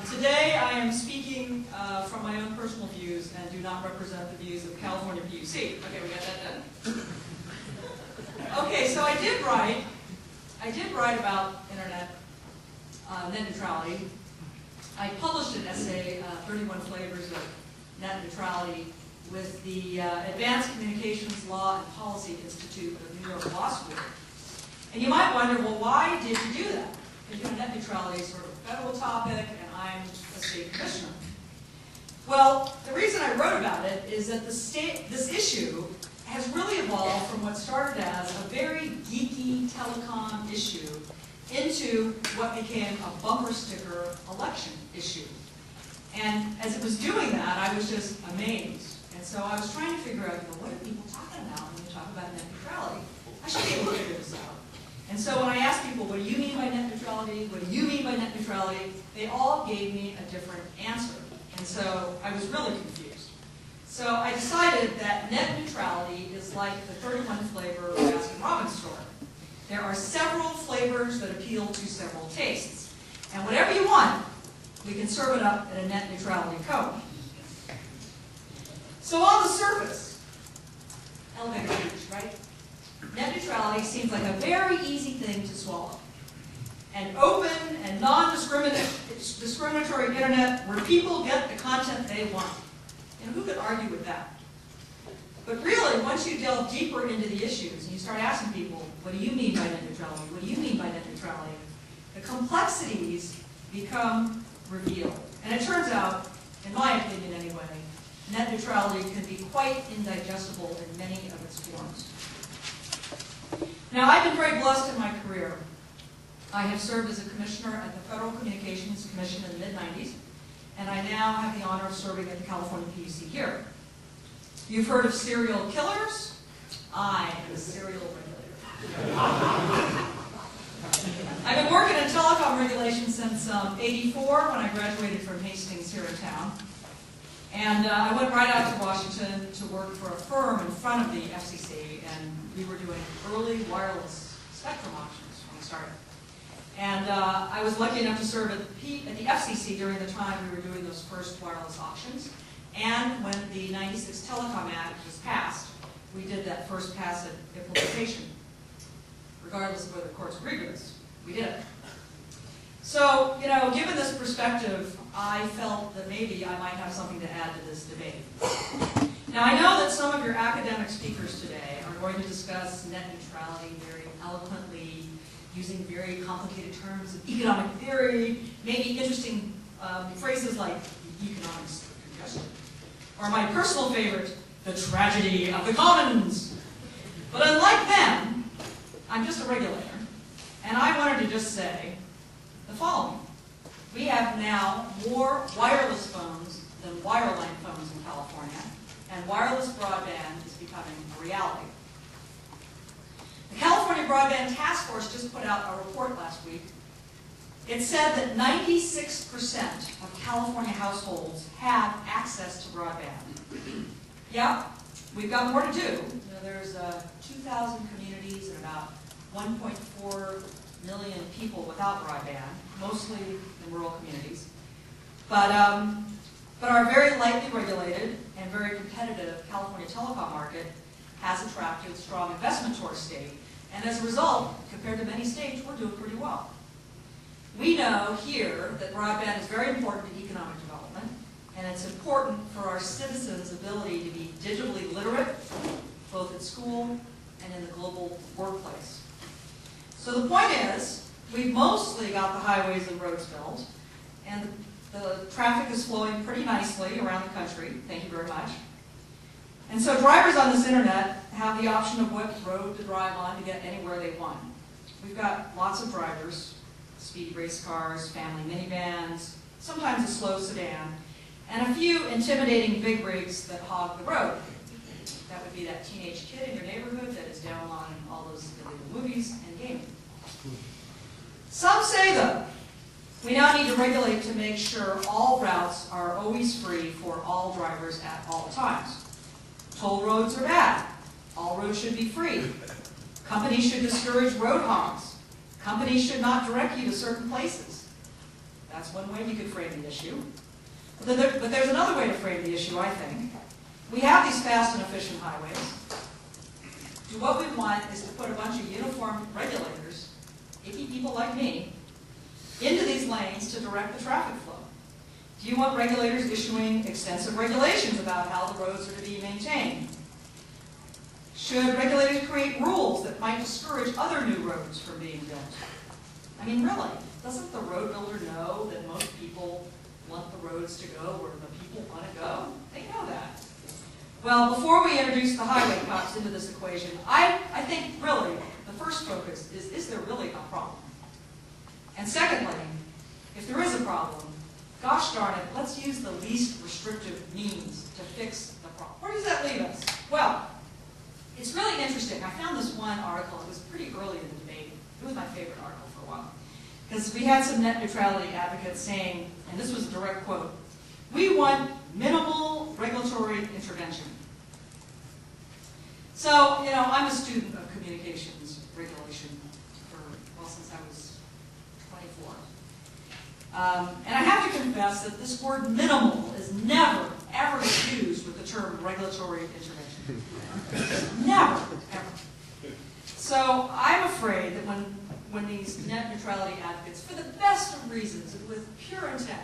Today I am speaking from my own personal views and do not represent the views of the California PUC. Okay, we got that done. Okay, so I did write about internet net neutrality. I published an essay, 31 Flavors of Net Neutrality, with the Advanced Communications Law and Policy Institute of New York Law School. And you might wonder, well, why did you do that? Because net neutrality is sort of a federal topic, and I'm a state commissioner. Well, the reason I wrote about it is that this issue has really evolved from what started as a very geeky telecom issue into what became a bumper sticker election issue. And as it was doing that, I was just amazed. And so I was trying to figure out, what are people talking about when they talk about net neutrality? I should be able to figure this out. And so when I asked people, what do you mean by net neutrality? What do you mean by net neutrality? They all gave me a different answer. And so I was really confused. So I decided that net neutrality is like the 31 flavor Baskin-Robbins story. There are several flavors that appeal to several tastes. And whatever you want, we can serve it up in a net neutrality cone. So on the surface, elevator speech, right? Net neutrality seems like a very easy thing to swallow. An open and non-discriminatory internet where people get the content they want. And who could argue with that? But really, once you delve deeper into the issues and you start asking people, what do you mean by net neutrality? What do you mean by net neutrality? The complexities become revealed. And it turns out, in my opinion anyway, net neutrality can be quite indigestible in many of its forms. Now, I've been very blessed in my career. I have served as a commissioner at the Federal Communications Commission in the mid-90s, and I now have the honor of serving at the California PUC here. You've heard of serial killers? I am a serial regulator. I've been working in telecom regulation since '84 when I graduated from Hastings here in town. And I went right out to Washington to work for a firm in front of the FCC, and we were doing early wireless spectrum auctions when we started. And I was lucky enough to serve at the FCC during the time we were doing those first wireless auctions. And when the '96 Telecom Act was passed, we did that first pass implementation, regardless of whether the courts agreed with us. We did it. So, given this perspective, I felt that maybe I might have something to add to this debate. Now, I know that some of your academic speakers today are going to discuss net neutrality very eloquently, using very complicated terms of economic theory, maybe interesting phrases like economics of congestion, or my personal favorite, the tragedy of the commons. But unlike them, I'm just a regulator, and I wanted to just say the following. We have now more wireless phones than wireline phones in California, and wireless broadband is becoming a reality. The California Broadband Task Force just put out a report last week. It said that 96% of California households have access to broadband. Yeah, we've got more to do. There's 2,000 communities and about 1.4 million people without broadband, mostly in rural communities. But our very lightly regulated and very competitive California telecom market has attracted strong investment to our state. And as a result, compared to many states, we're doing pretty well. We know here that broadband is very important to economic development, and it's important for our citizens' ability to be digitally literate, both at school and in the global workplace. So the point is, we've mostly got the highways and roads built, and the traffic is flowing pretty nicely around the country. Thank you very much. And so drivers on this internet have the option of what road to drive on to get anywhere they want. We've got lots of drivers, speed race cars, family minivans, sometimes a slow sedan, and a few intimidating big rigs that hog the road. That would be that teenage kid in your neighborhood that is down on all those illegal movies and gaming. Some say, though, we now need to regulate to make sure all routes are always free for all drivers at all times. Toll roads are bad. All roads should be free. Companies should discourage road hogs. Companies should not direct you to certain places. That's one way you could frame the issue. But there's another way to frame the issue, I think. We have these fast and efficient highways. What we want is to put a bunch of uniform regulators, icky people like me, into these lanes to direct the traffic flow. Do you want regulators issuing extensive regulations about how the roads are to be maintained? Should regulators create rules that might discourage other new roads from being built? I mean, really, doesn't the road builder know that most people want the roads to go where the people want to go? They know that. Well, before we introduce the highway cops into this equation, I think really the first focus is there really a problem? And secondly, if there is a problem, gosh darn it, let's use the least restrictive means to fix the problem. Where does that leave us? Well, it's really interesting. I found this one article. It was pretty early in the debate. It was my favorite article for a while. Because we had some net neutrality advocates saying, and this was a direct quote, "We want minimal regulatory intervention." So, you know, I'm a student of communications regulation since I was 24. And I have to confess that this word minimal is never, ever used with the term regulatory intervention. Never, ever. So I'm afraid that when these net neutrality advocates, for the best of reasons and with pure intent,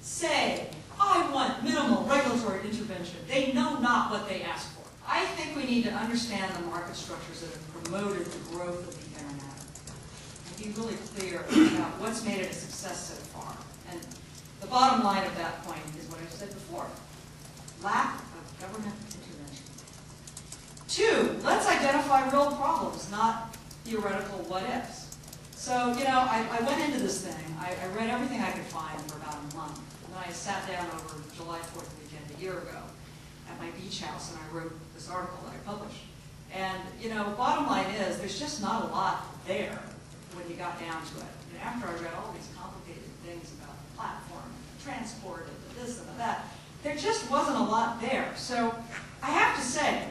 say, "I want minimal regulatory intervention," they know not what they ask for. I think we need to understand the market structures that have promoted the growth of the internet and be really clear about what's made it a success so far. And the bottom line of that point is what I've said before: lack of government intervention. 2, let's identify real problems, not theoretical what-ifs. So, you know, I went into this thing, I read everything I could find for about a month, and then I sat down over July 4th weekend a year ago at my beach house, and I wrote this article that I published. And, you know, bottom line is, there's just not a lot there when you got down to it. And after I read all these complicated things about the platform, and transport, and this and that, there just wasn't a lot there. So I have to say,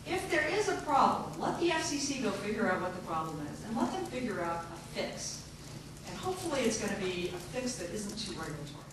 if there is a problem, let the FCC go figure out what the problem is, and let them figure out a fix. And hopefully it's going to be a fix that isn't too regulatory.